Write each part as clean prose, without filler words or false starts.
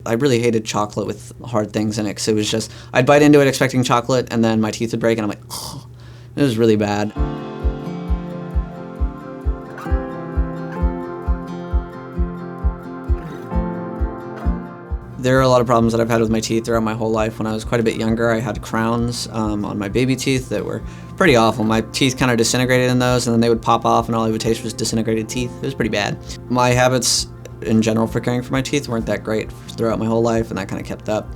I really hated chocolate with hard things in it, because it was just, I'd bite into it expecting chocolate, and then my teeth would break, and I'm like, oh, it was really bad. There are a lot of problems that I've had with my teeth throughout my whole life. When I was quite a bit younger, I had crowns on my baby teeth that were pretty awful. My teeth kind of disintegrated in those, and then they would pop off, and all I would taste was disintegrated teeth. It was pretty bad. My habits in general for caring for my teeth weren't that great throughout my whole life, and that kind of kept up.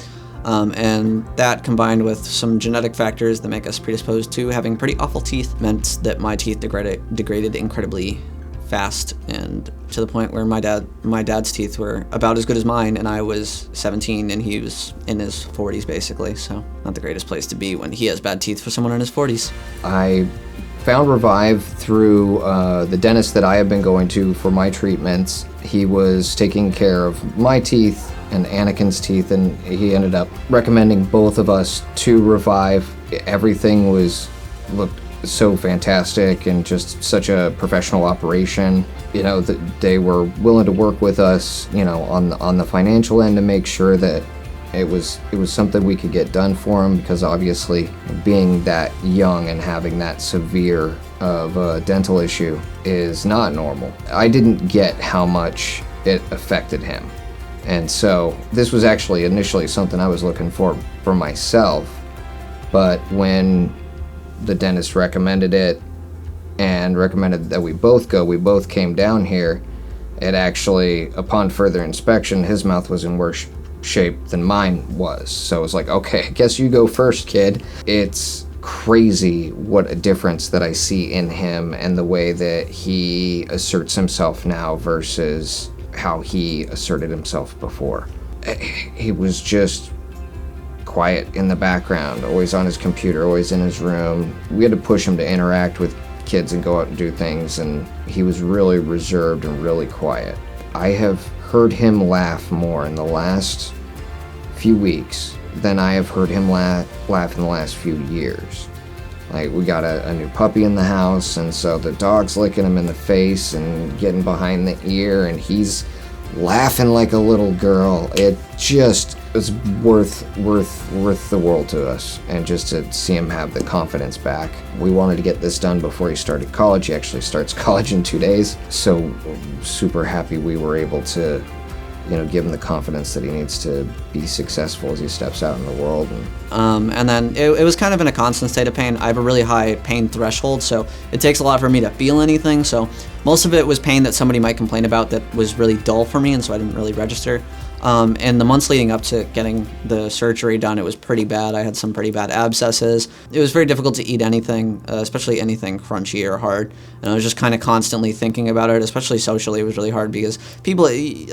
And that, combined with some genetic factors that make us predisposed to having pretty awful teeth, meant that my teeth degraded incredibly fast, and to the point where my dad's teeth were about as good as mine, and I was 17 and he was in his 40s basically, so not the greatest place to be when he has bad teeth for someone in his 40s. I found Revive through the dentist that I have been going to for my treatments. He was taking care of my teeth and Aniken's teeth, and he ended up recommending both of us to Revive. Everything looked so fantastic and just such a professional operation. You know, that they were willing to work with us, you know, on the financial end to make sure that it was something we could get done for him, because obviously being that young and having that severe of a dental issue is not normal. I didn't get how much it affected him. And so this was actually initially something I was looking for myself, but when the dentist recommended it and recommended that we both came down here, it actually, upon further inspection, his mouth was in worse shape than mine was. So it was like, okay, I guess you go first, kid. It's crazy what a difference that I see in him and the way that he asserts himself now versus how he asserted himself before. He was just quiet in the background, always on his computer, always in his room. We had to push him to interact with kids and go out and do things, and he was really reserved and really quiet. I have heard him laugh more in the last few weeks than I have heard him laugh in the last few years. Like, we got a new puppy in the house, and so the dog's licking him in the face and getting behind the ear, and he's laughing like a little girl. It just is worth the world to us, and just to see him have the confidence back. We wanted to get this done before he started college. He actually starts college in 2 days, so super happy we were able to, you know, give him the confidence that he needs to be successful as he steps out in the world. And then it was kind of in a constant state of pain. I have a really high pain threshold, so it takes a lot for me to feel anything. So most of it was pain that somebody might complain about that was really dull for me, and so I didn't really register. And the months leading up to getting the surgery done, it was pretty bad. I had some pretty bad abscesses. It was very difficult to eat anything, especially anything crunchy or hard. And I was just kind of constantly thinking about it, especially socially. It was really hard because a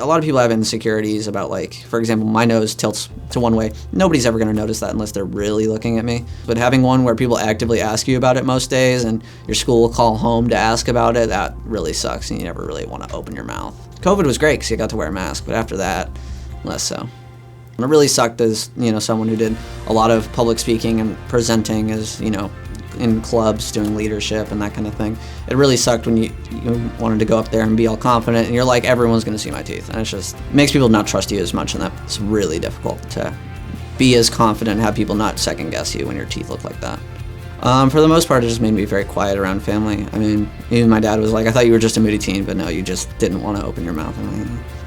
lot of people have insecurities about, like, for example, my nose tilts to one way. Nobody's ever going to notice that unless they're really looking at me. But having one where people actively ask you about it most days, and your school will call home to ask about it, that really sucks, and you never really want to open your mouth. COVID was great because you got to wear a mask, but after that, less so. And it really sucked as, you know, someone who did a lot of public speaking and presenting, as, you know, in clubs doing leadership and that kind of thing. It really sucked when you wanted to go up there and be all confident, and you're like, everyone's going to see my teeth, and it makes people not trust you as much, and that's really difficult to be as confident and have people not second guess you when your teeth look like that. For the most part, it just made me very quiet around family. I mean, even my dad was like, I thought you were just a moody teen, but no, you just didn't want to open your mouth.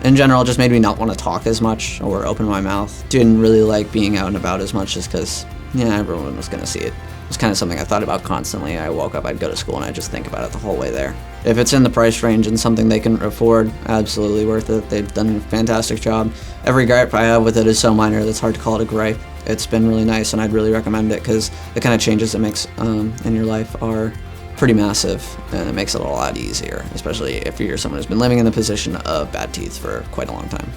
In general, it just made me not want to talk as much or open my mouth. Didn't really like being out and about as much, just because, yeah, everyone was going to see it. It was kind of something I thought about constantly. I woke up, I'd go to school, and I'd just think about it the whole way there. If it's in the price range and something they can afford, absolutely worth it. They've done a fantastic job. Every gripe I have with it is so minor that it's hard to call it a gripe. It's been really nice, and I'd really recommend it, because the kind of changes it makes in your life are pretty massive, and it makes it a lot easier, especially if you're someone who's been living in the position of bad teeth for quite a long time.